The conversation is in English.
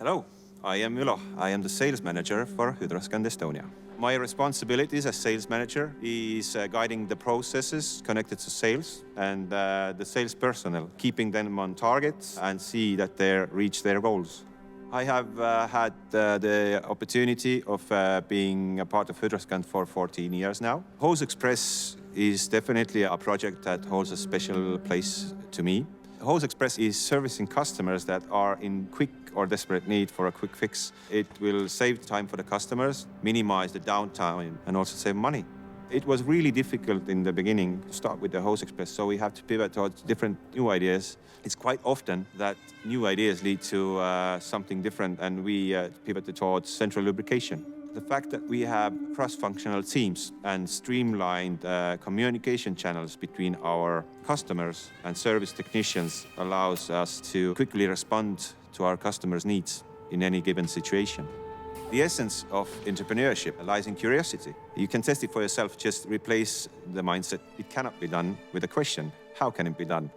Hello, I am Ülo. I am the sales manager for Hydroscand Estonia. My responsibilities as sales manager is guiding the processes connected to sales and the sales personnel, keeping them on target and see that they reach their goals. I have had the opportunity of being a part of Hydroscand for 14 years now. HoseExpress is definitely a project that holds a special place to me. HoseExpress is servicing customers that are in quick or desperate need for a quick fix. It will save time for the customers, minimize the downtime, and also save money. It was really difficult in the beginning to start with the HoseExpress, so we have to pivot towards different new ideas. It's quite often that new ideas lead to something different, and we pivoted towards central lubrication. The fact that we have cross-functional teams and streamlined communication channels between our customers and service technicians allows us to quickly respond to our customers' needs in any given situation. The essence of entrepreneurship lies in curiosity. You can test it for yourself, just replace the mindset, it cannot be done, with a question, how can it be done?